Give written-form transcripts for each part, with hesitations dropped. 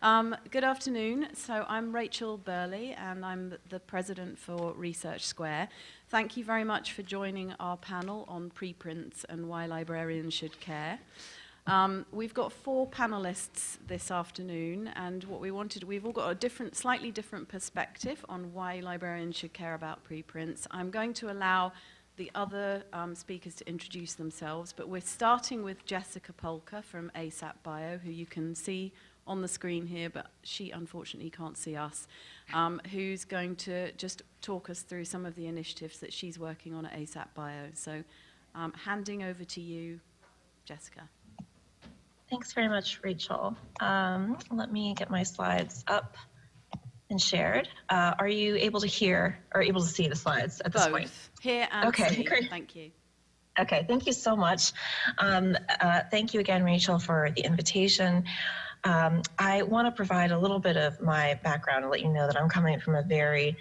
Good afternoon. So I'm Rachel Burley, and I'm the president for Research Square. Thank you very much for joining our panel on preprints and why librarians should care. We've got 4 panelists this afternoon, and what we've all got a slightly different perspective on why librarians should care about preprints. I'm going to allow the other speakers to introduce themselves, but we're starting with Jessica Polka from ASAP Bio, who you can see on the screen here, but she unfortunately can't see us, who's going to just talk us through some of the initiatives that she's working on at ASAP Bio. So handing over to you, Jessica. Thanks very much, Rachel. Let me get my slides up and shared. Are you able to hear or able to see the slides at this point? Both. Hear and see. Great. Thank you. Okay, thank you so much. Thank you again, Rachel, for the invitation. I want to provide a little bit of my background and let you know that I'm coming from a very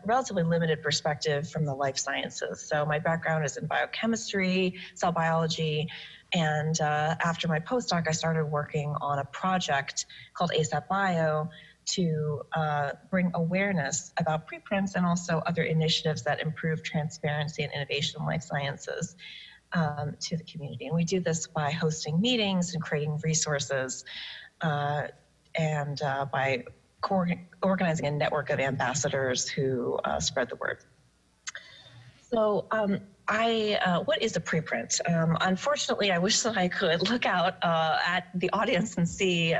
relatively limited perspective from the life sciences. So my background is in biochemistry, cell biology, and after my postdoc, I started working on a project called ASAP Bio to bring awareness about preprints and also other initiatives that improve transparency and innovation in life sciences to the community. And we do this by hosting meetings and creating resources and by organizing a network of ambassadors who spread the word. So what is a preprint? Unfortunately, I wish that I could look out at the audience and see,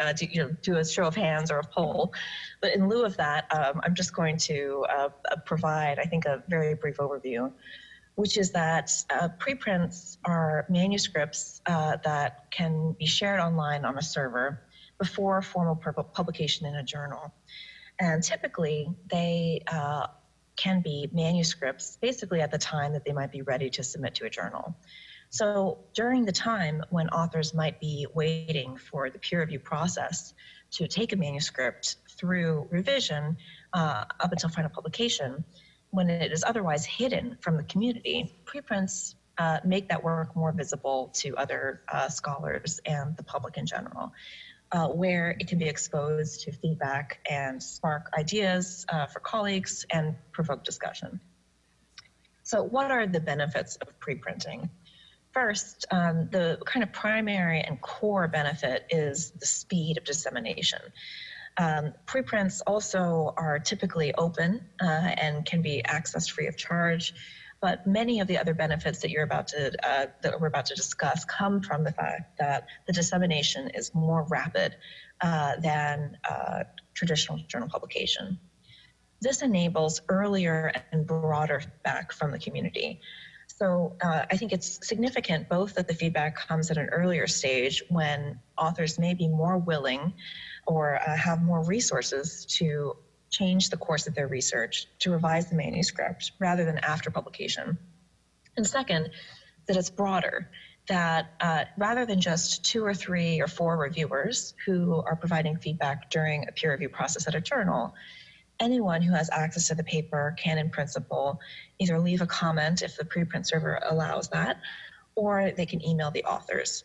do a show of hands or a poll. But in lieu of that, I'm just going to provide, I think, a very brief overview, which is that preprints are manuscripts that can be shared online on a server before formal publication in a journal. And typically, they can be manuscripts basically at the time that they might be ready to submit to a journal. So during the time when authors might be waiting for the peer review process to take a manuscript through revision up until final publication, when it is otherwise hidden from the community, preprints make that work more visible to other scholars and the public in general. Where it can be exposed to feedback and spark ideas for colleagues and provoke discussion. So what are the benefits of preprinting? First, the kind of primary and core benefit is the speed of dissemination. Preprints also are typically open and can be accessed free of charge. But many of the other benefits that that we're about to discuss come from the fact that the dissemination is more rapid than traditional journal publication. This enables earlier and broader feedback from the community. So I think it's significant both that the feedback comes at an earlier stage when authors may be more willing or have more resources to change the course of their research, to revise the manuscript rather than after publication. And second, that it's broader, that rather than just 2 or 3 or 4 reviewers who are providing feedback during a peer review process at a journal, anyone who has access to the paper can in principle either leave a comment if the preprint server allows that, or they can email the authors.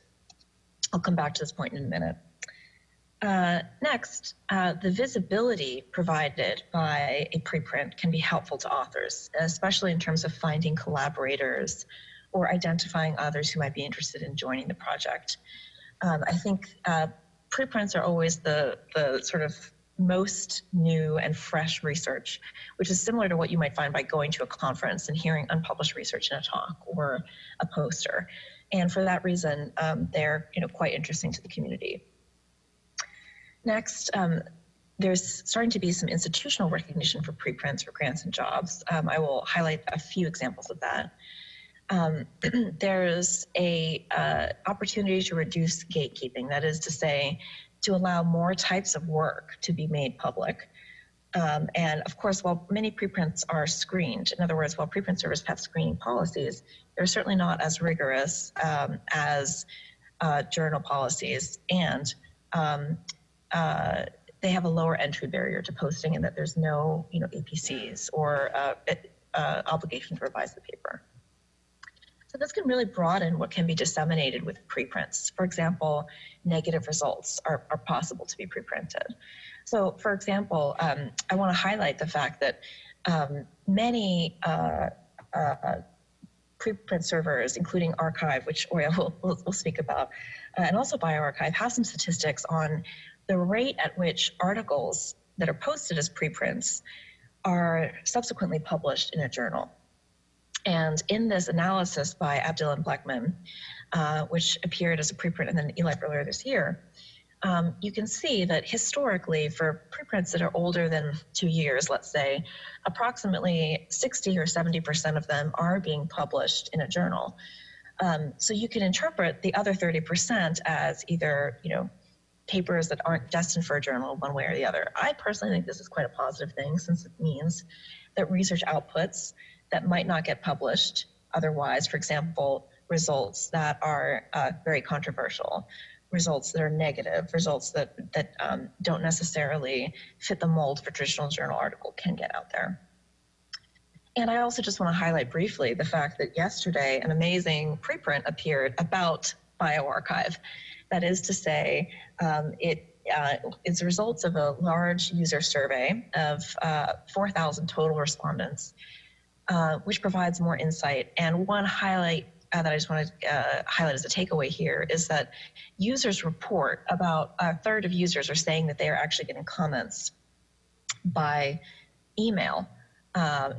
I'll come back to this point in a minute. Next, the visibility provided by a preprint can be helpful to authors, especially in terms of finding collaborators or identifying others who might be interested in joining the project. I think preprints are always the sort of most new and fresh research, which is similar to what you might find by going to a conference and hearing unpublished research in a talk or a poster. And for that reason, they're quite interesting to the community. Next, there's starting to be some institutional recognition for preprints for grants and jobs. I will highlight a few examples of that. There's a opportunity to reduce gatekeeping, that is to say, to allow more types of work to be made public. And of course, while many preprints are screened, in other words, while preprint servers have screening policies, they're certainly not as rigorous as journal policies, and they have a lower entry barrier to posting in that there's no APCs or obligation to revise the paper. So this can really broaden what can be disseminated with preprints. For example, negative results are possible to be preprinted. So for example, I want to highlight the fact that many preprint servers, including Archive, which Oya will speak about, and also bioRxiv, have some statistics on the rate at which articles that are posted as preprints are subsequently published in a journal. And in this analysis by Abdil and Blackman, which appeared as a preprint in the eLife earlier this year, you can see that historically for preprints that are older than 2 years, let's say, approximately 60 or 70% of them are being published in a journal. So you can interpret the other 30% as either, papers that aren't destined for a journal one way or the other. I personally think this is quite a positive thing, since it means that research outputs that might not get published otherwise, for example, results that are very controversial, results that are negative, results that don't necessarily fit the mold for a traditional journal article can get out there. And I also just want to highlight briefly the fact that yesterday an amazing preprint appeared about bioRxiv. That is to say, it's results of a large user survey of 4,000 total respondents, which provides more insight. And one highlight that I just want to highlight as a takeaway here is that users report, about a third of users are saying that they are actually getting comments by email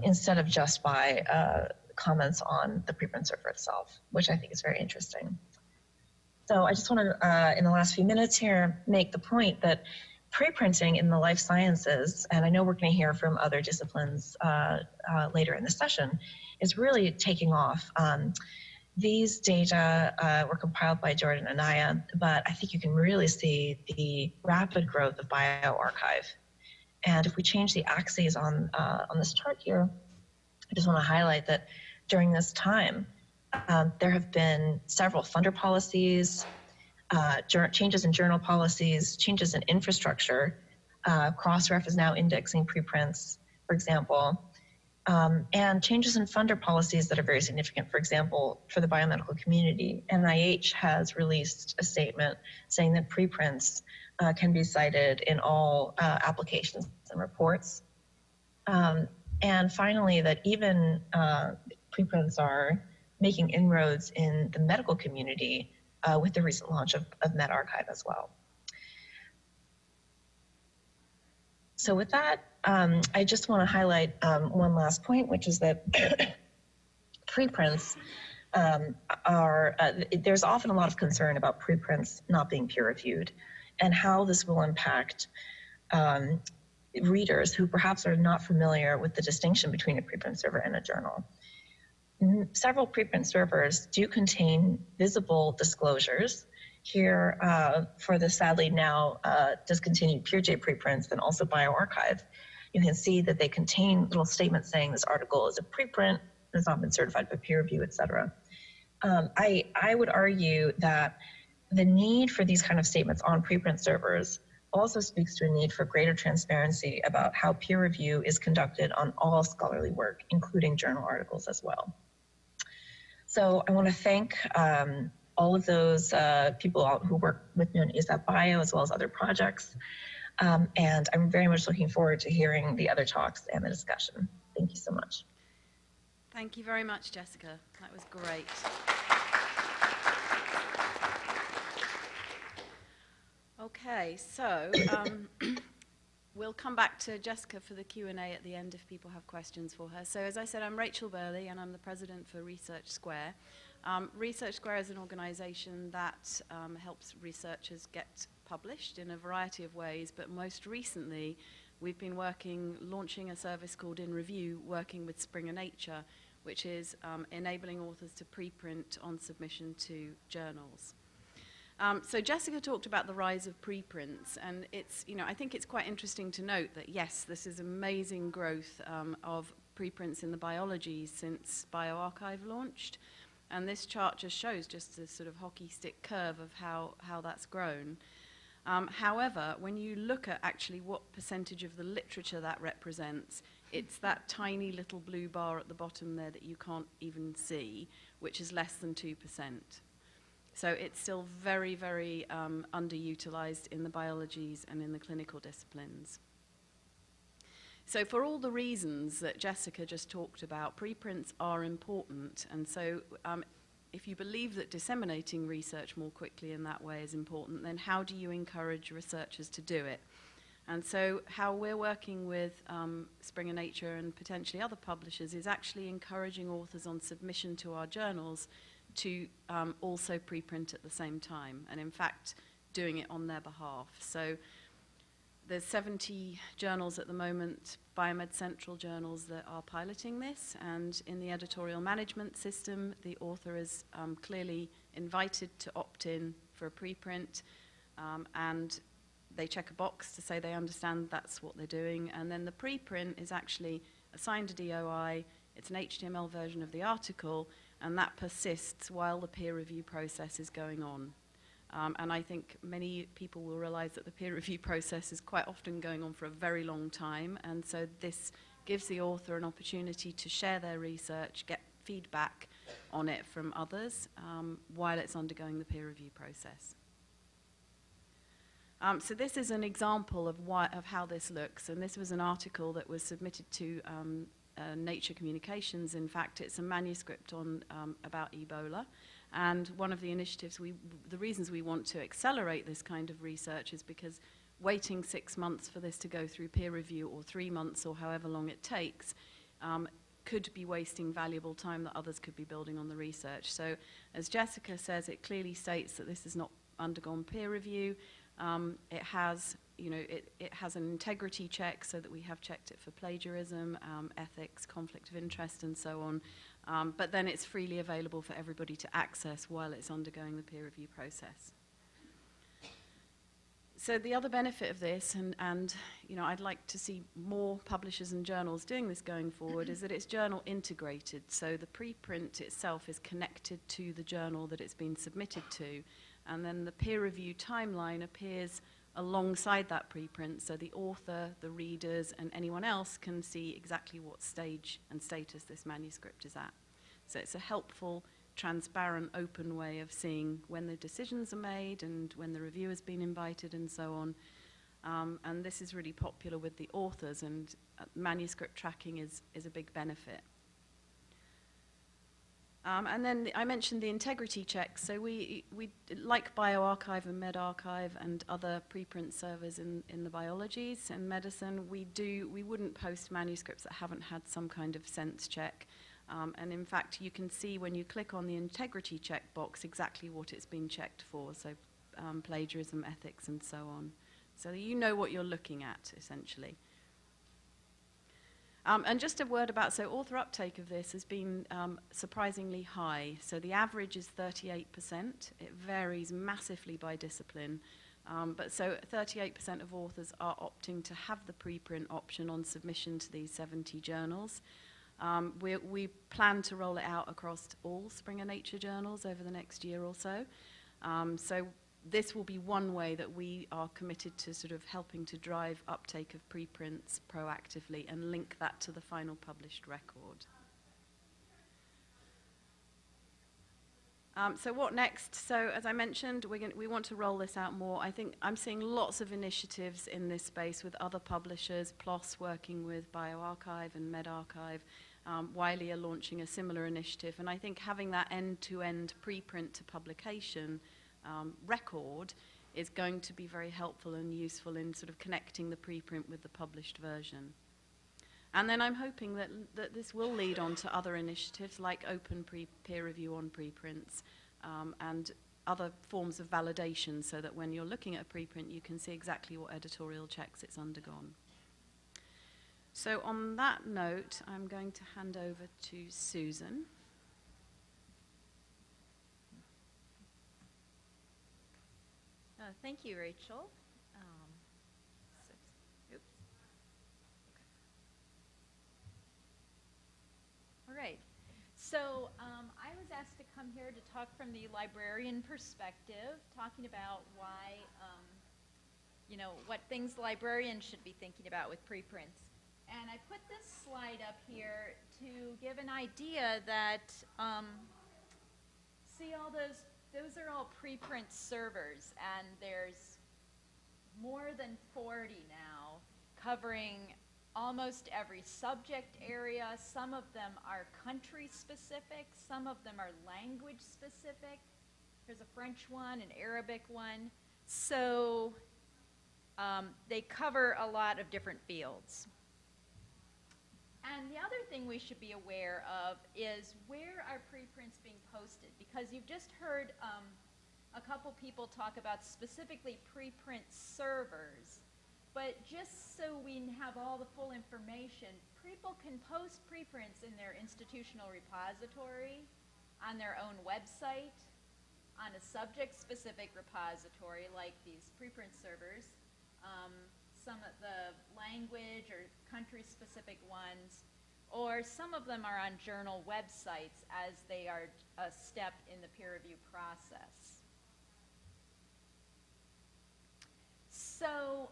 instead of just by comments on the preprint server itself, which I think is very interesting. So I just want to, in the last few minutes here, make the point that preprinting in the life sciences, and I know we're going to hear from other disciplines later in the session, is really taking off. These data were compiled by Jordan and Anaya, but I think you can really see the rapid growth of bioRxiv. And if we change the axes on this chart here, I just want to highlight that during this time, there have been several funder policies, changes in journal policies, changes in infrastructure. Crossref is now indexing preprints, for example, and changes in funder policies that are very significant. For example, for the biomedical community, NIH has released a statement saying that preprints can be cited in all applications and reports. And finally, that even preprints are making inroads in the medical community with the recent launch of medRxiv as well. So with that, I just want to highlight one last point, which is that preprints there's often a lot of concern about preprints not being peer-reviewed and how this will impact readers who perhaps are not familiar with the distinction between a preprint server and a journal. Several preprint servers do contain visible disclosures. Here, for the sadly now discontinued PeerJ preprints and also bioRxiv, you can see that they contain little statements saying this article is a preprint, has not been certified by peer review, et cetera. I would argue that the need for these kind of statements on preprint servers also speaks to a need for greater transparency about how peer review is conducted on all scholarly work, including journal articles as well. So I want to thank all of those people who work with me on ASAP Bio, as well as other projects. And I'm very much looking forward to hearing the other talks and the discussion. Thank you so much. Thank you very much, Jessica. That was great. Okay, so we'll come back to Jessica for the Q&A at the end if people have questions for her. So as I said, I'm Rachel Burley, and I'm the president for Research Square. Research Square is an organization that helps researchers get published in a variety of ways, but most recently, we've been launching a service called In Review, working with Springer Nature, which is enabling authors to preprint on submission to journals. So Jessica talked about the rise of preprints, and it's, I think it's quite interesting to note that yes, this is amazing growth of preprints in the biology since bioRxiv launched, and this chart just shows just a sort of hockey stick curve of how that's grown. However, when you look at actually what percentage of the literature that represents, It's that tiny little blue bar at the bottom there that you can't even see, which is less than 2%. So it's still very, very underutilized in the biologies and in the clinical disciplines. So for all the reasons that Jessica just talked about, preprints are important. And so if you believe that disseminating research more quickly in that way is important, then how do you encourage researchers to do it? And so how we're working with Springer Nature and potentially other publishers is actually encouraging authors on submission to our journals to also preprint at the same time, and in fact doing it on their behalf. So there's 70 journals at the moment, Biomed Central journals, that are piloting this, and in the editorial management system, the author is clearly invited to opt in for a preprint, and they check a box to say they understand that's what they're doing, and then the preprint is actually assigned a DOI, it's an HTML version of the article, and that persists while the peer review process is going on. And I think many people will realize that the peer review process is quite often going on for a very long time, and so this gives the author an opportunity to share their research, get feedback on it from others while it's undergoing the peer review process. So this is an example of how this looks, and this was an article that was submitted to Nature Communications. In fact, it's a manuscript on about Ebola. And one of the initiatives, the reasons we want to accelerate this kind of research is because waiting 6 months for this to go through peer review, or 3 months, or however long it takes, could be wasting valuable time that others could be building on the research. So as Jessica says, it clearly states that this has not undergone peer review. It has, it has an integrity check, so that we have checked it for plagiarism, ethics, conflict of interest, and so on. But then it's freely available for everybody to access while it's undergoing the peer review process. So the other benefit of this, and I'd like to see more publishers and journals doing this going forward, is that it's journal integrated. So the preprint itself is connected to the journal that it's been submitted to, and then the peer review timeline appears alongside that preprint, so the author, the readers, and anyone else can see exactly what stage and status this manuscript is at. So it's a helpful, transparent, open way of seeing when the decisions are made and when the review has been invited and so on. And this is really popular with the authors, and manuscript tracking is a big benefit. And then I mentioned the integrity checks. So we like bioRxiv and medRxiv and other preprint servers in the biologies and medicine, we wouldn't post manuscripts that haven't had some kind of sense check. And in fact, you can see when you click on the integrity check box exactly what it's been checked for. So plagiarism, ethics, and so on. So you know what you're looking at, essentially. And just a word about, so author uptake of this has been surprisingly high. So the average is 38%. It varies massively by discipline. But so 38% of authors are opting to have the preprint option on submission to these 70 journals. We plan to roll it out across all Springer Nature journals over the next year or so. So this will be one way that we are committed to sort of helping to drive uptake of preprints proactively and link that to the final published record. So what next? So as I mentioned, we want to roll this out more. I think I'm seeing lots of initiatives in this space with other publishers, PLOS working with bioRxiv and medRxiv. Wiley are launching a similar initiative, and I think having that end-to-end preprint to publication record is going to be very helpful and useful in sort of connecting the preprint with the published version. And then I'm hoping that this will lead on to other initiatives like open peer review on preprints and other forms of validation, so that when you're looking at a preprint, you can see exactly what editorial checks it's undergone. So on that note, I'm going to hand over to Susan. Thank you, Rachel. Oops. All right. So I was asked to come here to talk from the librarian perspective, talking about why, what things librarians should be thinking about with preprints. And I put this slide up here to give an idea that, see all those are all preprint servers, and there's more than 40 now, covering almost every subject area. Some of them are country specific, some of them are language specific. There's a French one, an Arabic one. So they cover a lot of different fields. And the other thing we should be aware of is where are preprints being posted? Because you've just heard a couple people talk about specifically preprint servers. But just so we have all the full information, people can post preprints in their institutional repository, on their own website, on a subject-specific repository like these preprint servers, some of the language or country-specific ones, or some of them are on journal websites as they are a step in the peer review process. So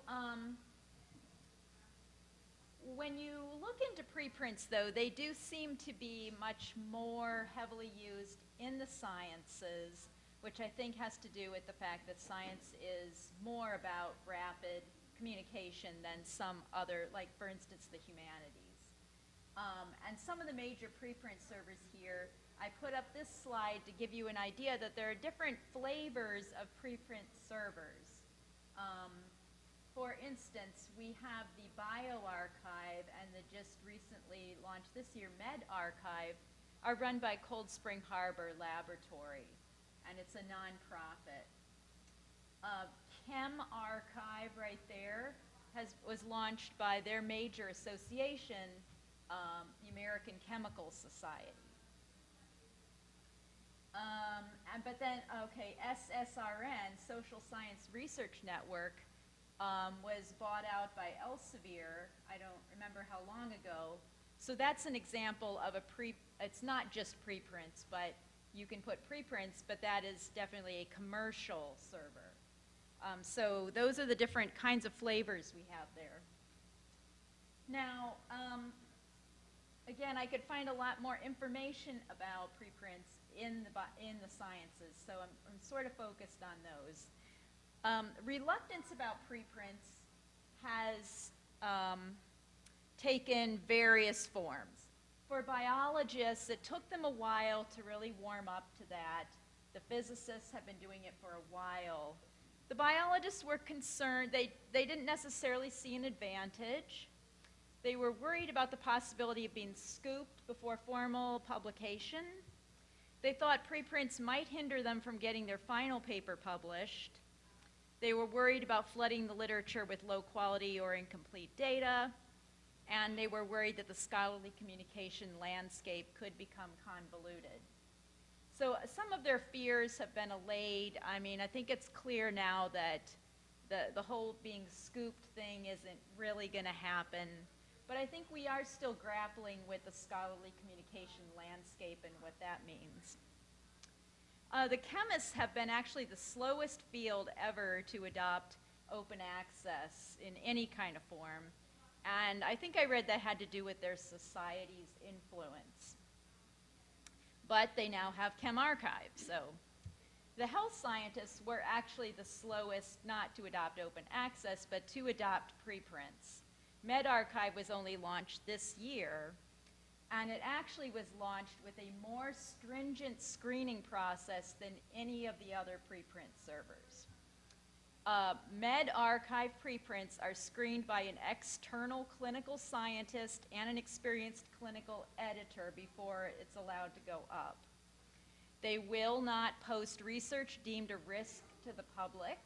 when you look into preprints, though, they do seem to be much more heavily used in the sciences, which I think has to do with the fact that science is more about rapid communication than some other, like for instance, the humanities. And some of the major preprint servers here, I put up this slide to give you an idea that there are different flavors of preprint servers. For instance, we have the bioRxiv and the just recently launched this year medRxiv are run by Cold Spring Harbor Laboratory, and it's a nonprofit. ChemRxiv right there was launched by their major association, the American Chemical Society. But then, okay, SSRN, Social Science Research Network, was bought out by Elsevier, I don't remember how long ago. So that's an example of it's not just preprints, but you can put preprints, but that is definitely a commercial server. So those are the different kinds of flavors we have there. Now, again, I could find a lot more information about preprints in the sciences, so I'm sort of focused on those. Reluctance about preprints has taken various forms. For biologists, it took them a while to really warm up to that. The physicists have been doing it for a while. The biologists were concerned, they didn't necessarily see an advantage. They were worried about the possibility of being scooped before formal publication. They thought preprints might hinder them from getting their final paper published. They were worried about flooding the literature with low quality or incomplete data, and they were worried that the scholarly communication landscape could become convoluted. So some of their fears have been allayed. I mean, I think it's clear now that the whole being scooped thing isn't really going to happen, but I think we are still grappling with the scholarly communication landscape and what that means. The chemists have been actually the slowest field ever to adopt open access in any kind of form. And I think I read that had to do with their society's influence. But they now have ChemRxiv. So the health scientists were actually the slowest not to adopt open access, but to adopt preprints. medRxiv was only launched this year, and it actually was launched with a more stringent screening process than any of the other preprint servers. medRxiv preprints are screened by an external clinical scientist and an experienced clinical editor before it's allowed to go up. They will not post research deemed a risk to the public,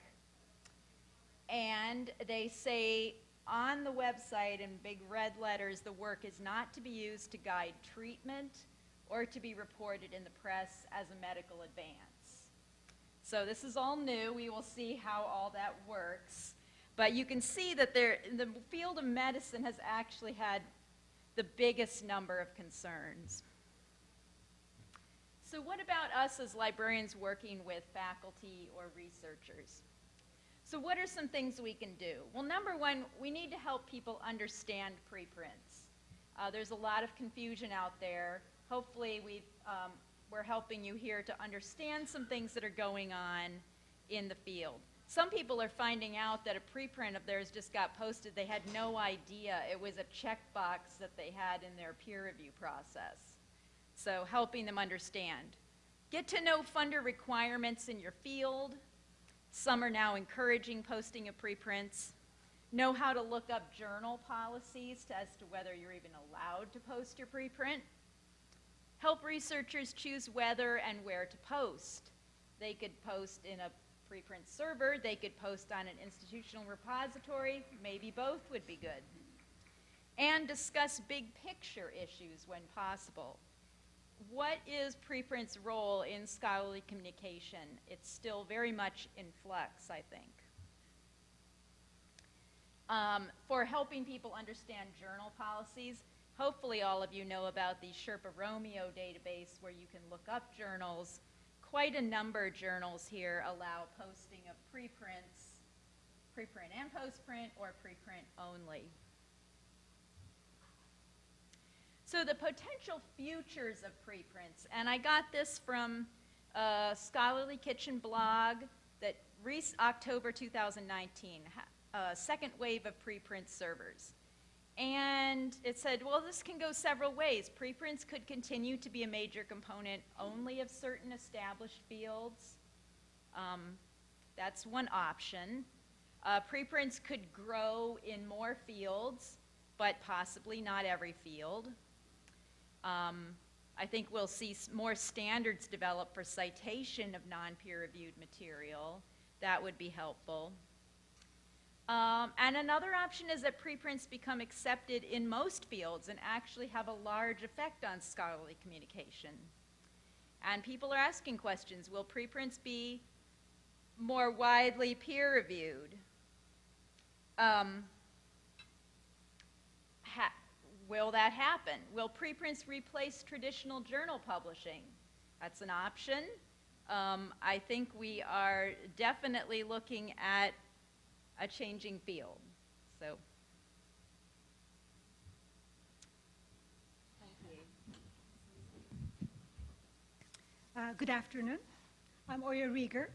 and they say on the website in big red letters, the work is not to be used to guide treatment or to be reported in the press as a medical advance. So this is all new. We will see how all that works. But you can see that the field of medicine has actually had the biggest number of concerns. So what about us as librarians working with faculty or researchers? So what are some things we can do? Well, number one, we need to help people understand preprints. There's a lot of confusion out there. Hopefully we're helping you here to understand some things that are going on in the field. Some people are finding out that a preprint of theirs just got posted. They had no idea it was a checkbox that they had in their peer review process. So helping them understand. Get to know funder requirements in your field. Some are now encouraging posting of preprints. Know how to look up journal policies as to whether you're even allowed to post your preprint. Help researchers choose whether and where to post. They could post in a preprint server, they could post on an institutional repository, maybe both would be good. And discuss big picture issues when possible. What is preprint's role in scholarly communication? It's still very much in flux, I think. For helping people understand journal policies, hopefully all of you know about the Sherpa Romeo database where you can look up journals. Quite a number of journals here allow posting of preprints, preprint and postprint, or preprint only. So the potential futures of preprints, and I got this from a Scholarly Kitchen blog that October 2019, second wave of preprint servers. And it said, well, this can go several ways. Preprints could continue to be a major component only of certain established fields. That's one option. Preprints could grow in more fields, but possibly not every field. I think we'll see more standards develop for citation of non-peer-reviewed material. That would be helpful. And another option is that preprints become accepted in most fields and actually have a large effect on scholarly communication. And people are asking questions. Will preprints be more widely peer-reviewed? Will that happen? Will preprints replace traditional journal publishing? That's an option. I think we are definitely looking at a changing field. So, thank you. Good afternoon. I'm Oya Rieger.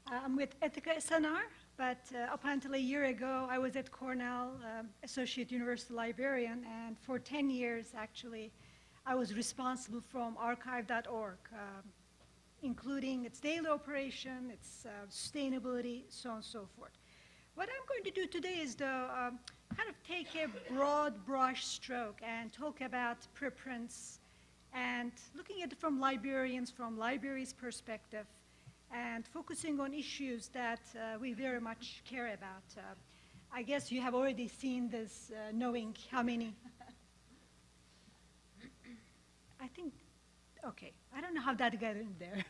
I'm with Ethica SNR, but up until a year ago, I was at Cornell, Associate University Librarian, and for 10 years, actually, I was responsible from archive.org, including its daily operation, its sustainability, so on and so forth. What I'm going to do today is to kind of take a broad brush stroke and talk about preprints and looking at it from librarians, from libraries' perspective, and focusing on issues that we very much care about. I guess you have already seen this, knowing how many. I think, okay, I don't know how that got in there.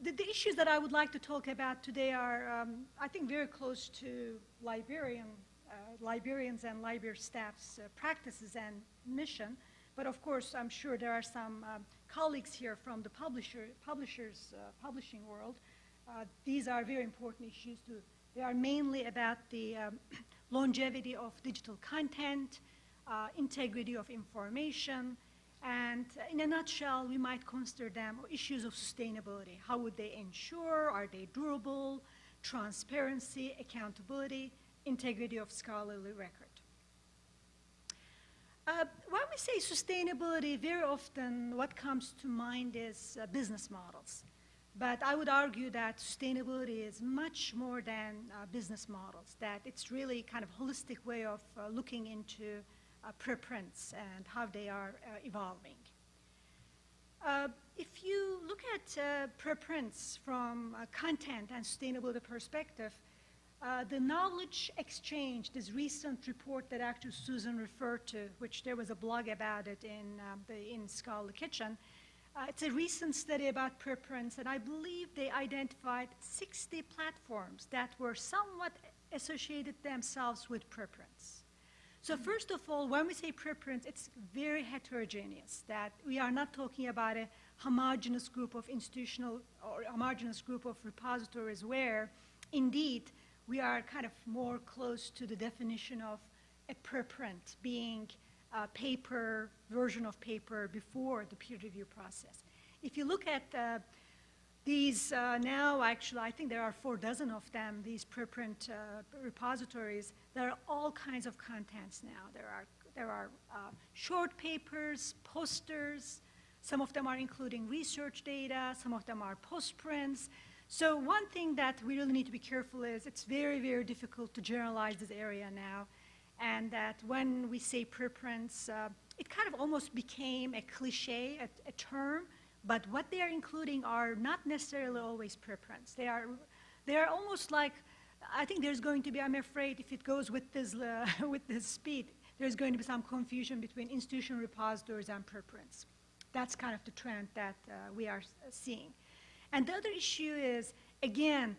The issues that I would like to talk about today are, I think, very close to librarians and library staff's practices and mission. But of course, I'm sure there are some colleagues here from the publishing world. These are very important issues too. They are mainly about the longevity of digital content, integrity of information, and in a nutshell, we might consider them issues of sustainability. How would they ensure? Are they durable? Transparency, accountability, integrity of scholarly record. When we say sustainability, very often what comes to mind is business models. But I would argue that sustainability is much more than business models, that it's really kind of a holistic way of looking into preprints and how they are evolving. If you look at preprints from a content and sustainability perspective, the knowledge exchange, this recent report that actually Susan referred to, which there was a blog about it in Scholarly Kitchen, it's a recent study about preprints, and I believe they identified 60 platforms that were somewhat associated themselves with preprints. So first of all, when we say preprints, it's very heterogeneous, that we are not talking about a homogeneous group of institutional or homogeneous group of repositories where, indeed, we are kind of more close to the definition of a preprint being a paper, version of paper before the peer review process. If you look at these now, actually, I think there are 4 dozen of them, these preprint repositories. There are all kinds of contents now. There are short papers, posters. Some of them are including research data. Some of them are postprints. So one thing that we really need to be careful is it's very, very difficult to generalize this area now. And that when we say preprints, it kind of almost became a cliche, a term. But what they are including are not necessarily always preprints. They are almost like, I think there's going to be, I'm afraid if it goes with this, with this speed, there's going to be some confusion between institutional repositories and preprints. That's kind of the trend that we are seeing. And the other issue is, again,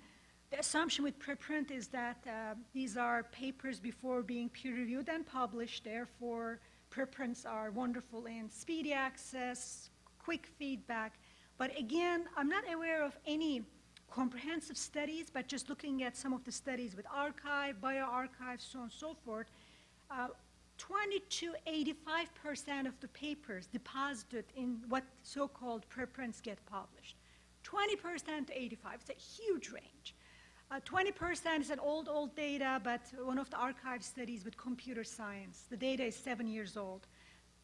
the assumption with preprint is that these are papers before being peer-reviewed and published. Therefore, preprints are wonderful in speedy access, quick feedback. But again, I'm not aware of any comprehensive studies, but just looking at some of the studies with arXiv, bioRxiv, so on and so forth, 20 to 85% of the papers deposited in what so-called preprints get published. 20% to 85%, it's a huge range. 20% is an old data, but one of the arXiv studies with computer science, the data is 7 years old.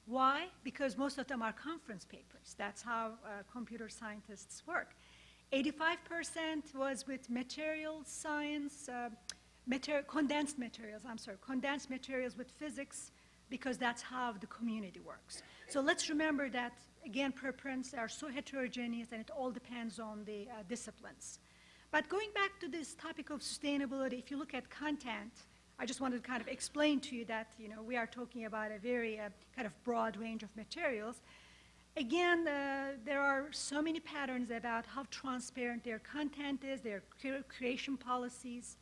Why? Because most of them are conference papers. That's how computer scientists work. 85% was with materials science, condensed materials with physics, because that's how the community works. So let's remember that, again, preprints are so heterogeneous and it all depends on the disciplines. But going back to this topic of sustainability, if you look at content, I just wanted to kind of explain to you that, we are talking about a very kind of broad range of materials. Again, there are so many patterns about how transparent their content is, their creation policies.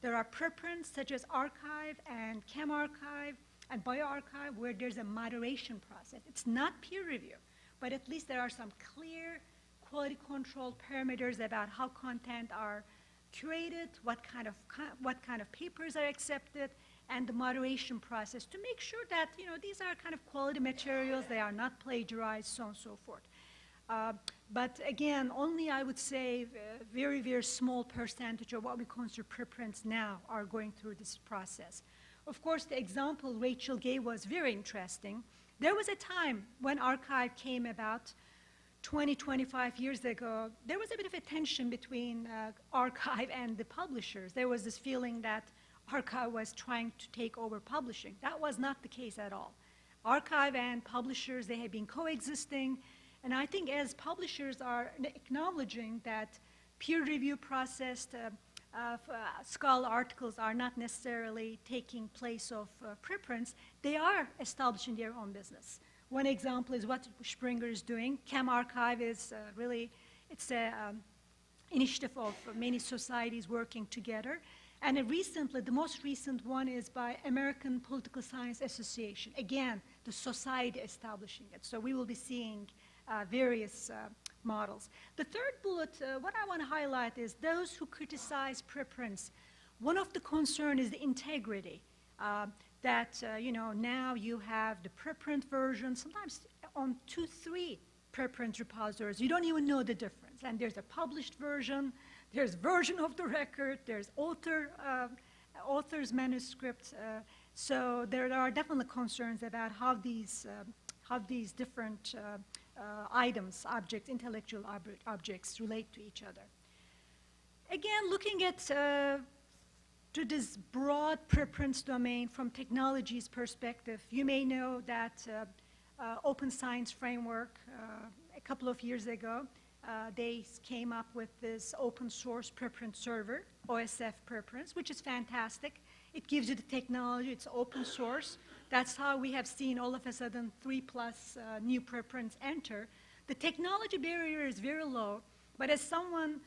There are preprints such as arXiv and medRxiv and bioRxiv where there's a moderation process. It's not peer review, but at least there are some clear quality control parameters about how content are curated, what kind of papers are accepted, and the moderation process to make sure that these are kind of quality materials, they are not plagiarized, so on and so forth. But again, only I would say a very, very small percentage of what we consider preprints now are going through this process. Of course, the example Rachel gave was very interesting. There was a time when arXiv came about 20, 25 years ago. There was a bit of a tension between arXiv and the publishers. There was this feeling that arXiv was trying to take over publishing. That was not the case at all. arXiv and publishers, they have been coexisting. And I think as publishers are acknowledging that peer review processed scholar articles are not necessarily taking place of preprints, they are establishing their own business. One example is what Springer is doing. medRxiv is really, it's an initiative of many societies working together. And recently, the most recent one is by American Political Science Association. Again, the society establishing it. So we will be seeing various models. The third bullet, what I want to highlight is those who criticize preprints. One of the concerns is the integrity. That now you have the preprint version, sometimes on 2, 3 preprint repositories. You don't even know the difference. And there's a published version, there's version of the record, there's author's manuscript. So there are definitely concerns about how these different items, objects, intellectual objects relate to each other. Again, looking at to this broad preprints domain from technology's perspective, you may know that Open Science Framework, a couple of years ago, they came up with this open source preprint server, OSF preprints, which is fantastic. It gives you the technology, it's open source. That's how we have seen all of a sudden 3+ new preprints enter. The technology barrier is very low, but as someone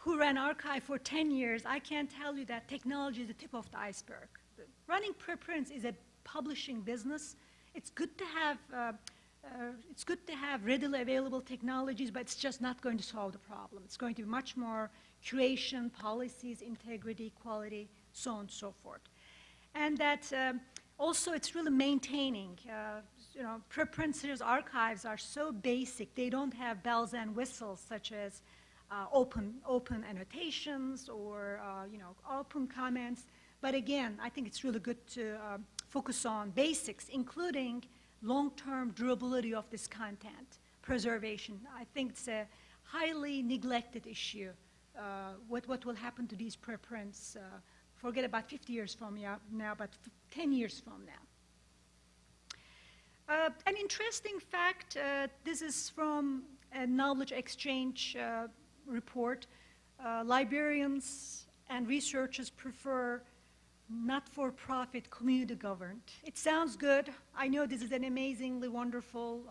who ran arXiv for 10 years, I can tell you that technology is the tip of the iceberg. Running preprints is a publishing business, it's good to have readily available technologies, but it's just not going to solve the problem. It's going to be much more curation, policies, integrity, quality, so on and so forth. And that also it's really maintaining. Preprints' archives are so basic. They don't have bells and whistles such as open annotations or open comments. But again, I think it's really good to focus on basics, including long-term durability of this content, preservation. I think it's a highly neglected issue. What will happen to these preprints? Forget about 50 years from now, but 10 years from now. An interesting fact, this is from a knowledge exchange report. Librarians and researchers prefer not-for-profit, community-governed. It sounds good. I know this is an amazingly wonderful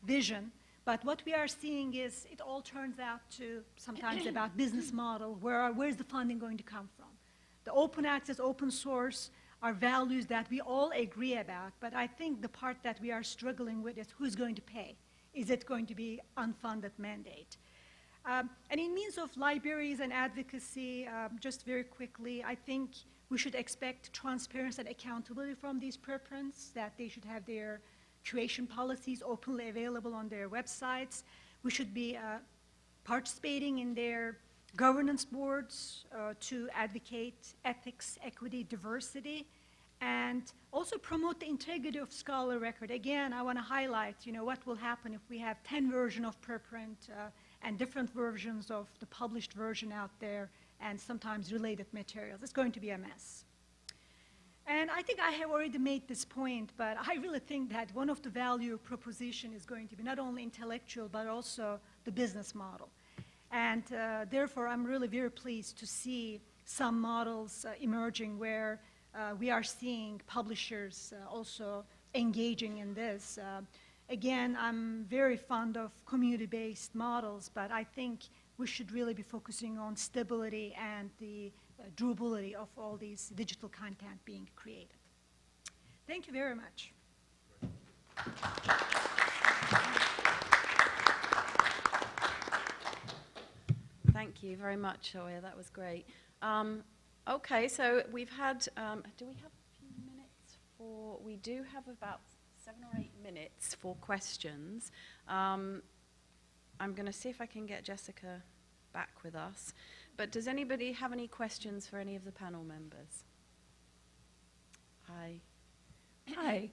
vision, but what we are seeing is it all turns out to sometimes about business model. Where's the funding going to come from? The open access, open source are values that we all agree about, but I think the part that we are struggling with is who's going to pay? Is it going to be unfunded mandate? And in means of libraries and advocacy, just very quickly, I think we should expect transparency and accountability from these preprints, that they should have their curation policies openly available on their websites. We should be participating in their governance boards to advocate ethics, equity, diversity, and also promote the integrity of scholar record. Again, I want to highlight, what will happen if we have 10 versions of preprint and different versions of the published version out there, and sometimes related materials. It's going to be a mess. And I think I have already made this point, but I really think that one of the value proposition is going to be not only intellectual, but also the business model. And therefore, I'm really very pleased to see some models emerging where we are seeing publishers also engaging in this. Again, I'm very fond of community-based models, but I think we should really be focusing on stability and the durability of all these digital content being created. Thank you very much. Thank you very much, Oya. That was great. Okay, so we've had, do we have a few minutes for, we do have about 7 or 8 minutes for questions. I'm going to see if I can get Jessica back with us. But does anybody have any questions for any of the panel members? Hi. Hi.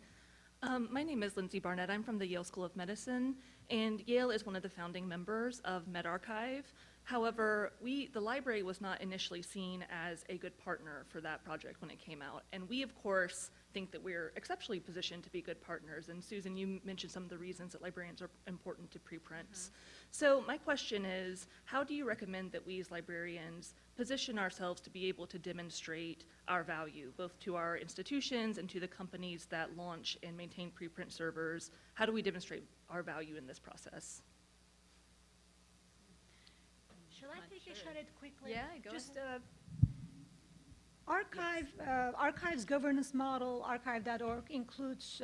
My name is Lindsay Barnett. I'm from the Yale School of Medicine, and Yale is one of the founding members of medRxiv. However, the library was not initially seen as a good partner for that project when it came out. And we, of course, think that we're exceptionally positioned to be good partners. And Susan, you mentioned some of the reasons that librarians are important to preprints. So my question is, how do you recommend that we as librarians position ourselves to be able to demonstrate our value, both to our institutions and to the companies that launch and maintain preprint servers? How do we demonstrate our value in this process? Shall I take a shot at it quickly? Yeah, go Just, ahead. Archive's governance model, archive.org, includes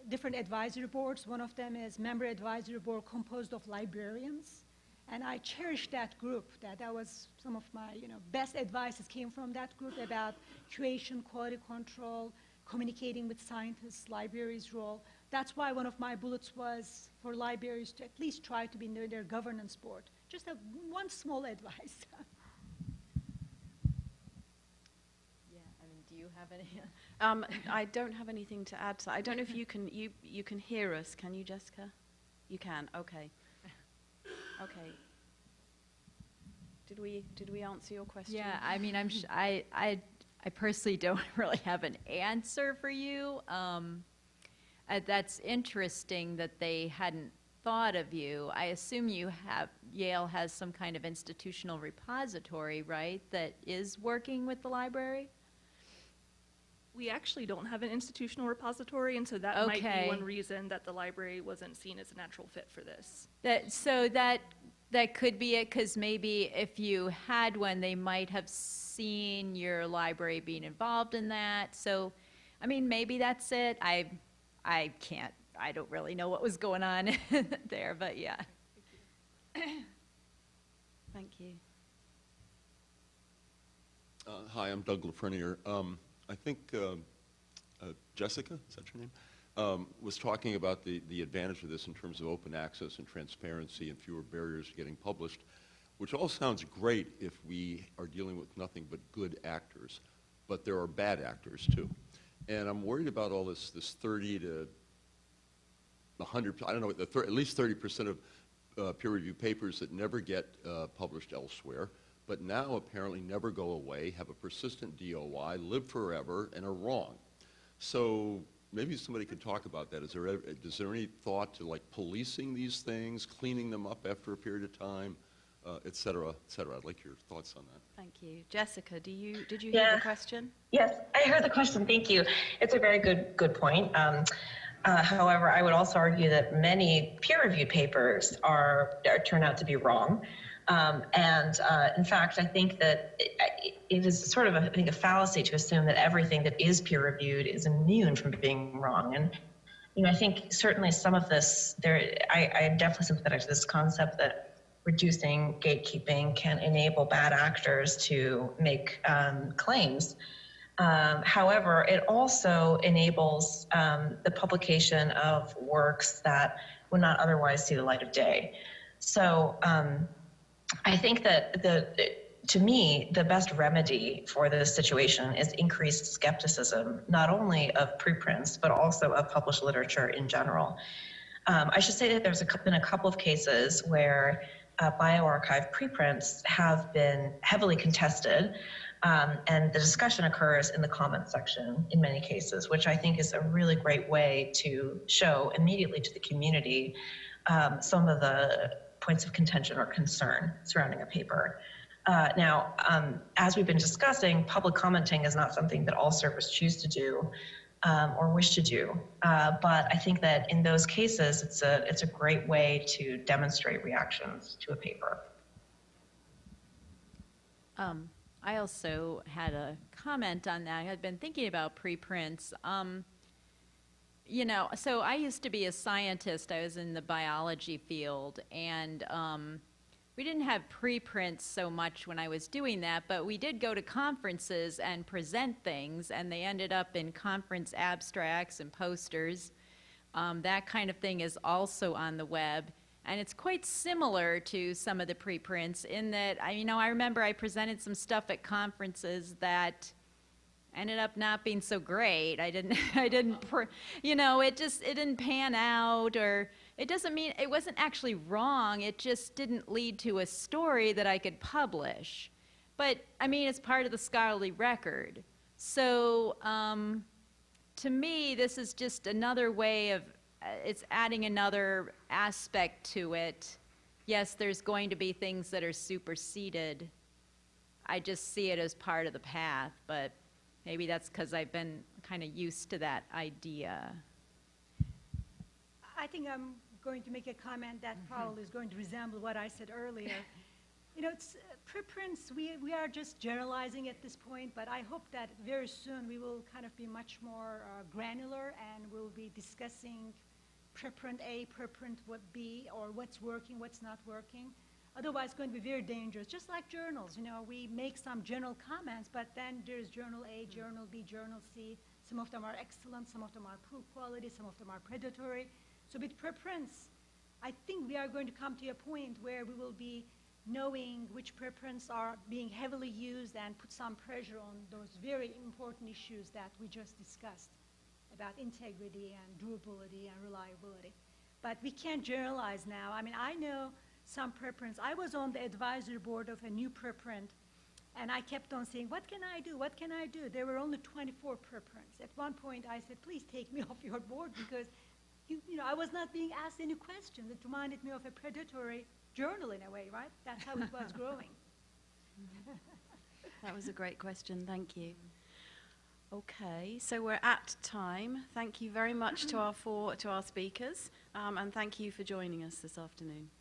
different advisory boards. One of them is member advisory board composed of librarians. And I cherish that group. That was some of my best advices came from that group about curation, quality control, communicating with scientists, libraries' role. That's why one of my bullets was for libraries to at least try to be near their governance board. Just one small advice. Do you have any? I don't have anything to add to that. I don't know if you can hear us. Can you, Jessica? You can. Okay. Okay. Did we answer your question? Yeah, I mean, I personally don't really have an answer for you. That's interesting that they hadn't thought of you. I assume Yale has some kind of institutional repository, right, that is working with the library? We actually don't have an institutional repository, and so that might be one reason that the library wasn't seen as a natural fit for this. That could be it, because maybe if you had one, they might have seen your library being involved in that. So I mean, maybe that's it. I can't, I don't really know what was going on there, but yeah. Thank you. Hi, I'm Doug Lafreniere. I think Jessica, is that your name, was talking about the advantage of this in terms of open access and transparency and fewer barriers to getting published, which all sounds great if we are dealing with nothing but good actors, but there are bad actors too. And I'm worried about all this 30 to 100, I don't know, at least 30% of peer-reviewed papers that never get published elsewhere, but now apparently never go away, have a persistent DOI, live forever, and are wrong. So maybe somebody could talk about that. Is there any thought to like policing these things, cleaning them up after a period of time, et cetera, et cetera? I'd like your thoughts on that. Thank you. Jessica, did you hear Yeah. the question? Yes, I heard the question. Thank you. It's a very good point. However, I would also argue that many peer-reviewed papers turn out to be wrong. In fact, I think that it is sort of a fallacy to assume that everything that is peer-reviewed is immune from being wrong. And I think certainly some of this, I am definitely sympathetic to this concept that reducing gatekeeping can enable bad actors to make claims. However, it also enables the publication of works that would not otherwise see the light of day. So I think that to me, the best remedy for this situation is increased skepticism, not only of preprints, but also of published literature in general. I should say that there's been a couple of cases where bioRxiv preprints have been heavily contested, and the discussion occurs in the comment section in many cases, which I think is a really great way to show immediately to the community some of the points of contention or concern surrounding a paper. Now, as we've been discussing, public commenting is not something that all servers choose to do or wish to do. But I think that in those cases, it's a great way to demonstrate reactions to a paper. I also had a comment on that. I had been thinking about preprints. So I used to be a scientist. I was in the biology field, and we didn't have preprints so much when I was doing that, but we did go to conferences and present things, and they ended up in conference abstracts and posters. That kind of thing is also on the web. And it's quite similar to some of the preprints in that, I remember I presented some stuff at conferences that ended up not being so great. it didn't pan out, or it doesn't mean it wasn't actually wrong. It just didn't lead to a story that I could publish. But it's part of the scholarly record. So to me, this is just another way of, it's adding another aspect to it. Yes, there's going to be things that are superseded. I just see it as part of the path, but maybe that's because I've been kind of used to that idea. I think I'm going to make a comment that probably is going to resemble what I said earlier. It's preprints, we are just generalizing at this point, but I hope that very soon we will kind of be much more granular, and we'll be discussing preprint A, preprint B, or what's working, what's not working. Otherwise, it's going to be very dangerous. Just like journals, we make some general comments, but then there's journal A, journal B, journal C. Some of them are excellent, some of them are poor quality, some of them are predatory. So with preprints, I think we are going to come to a point where we will be knowing which preprints are being heavily used and put some pressure on those very important issues that we just discussed about integrity and durability and reliability. But we can't generalize now. I know some preprints. I was on the advisory board of a new preprint, and I kept on saying, what can I do? What can I do? There were only 24 preprints. At one point, I said, please take me off your board, because I was not being asked any questions. It reminded me of a predatory journal in a way, right? That's how it was growing. That was a great question. Thank you. Okay, so we're at time. Thank you very much to our speakers, and thank you for joining us this afternoon.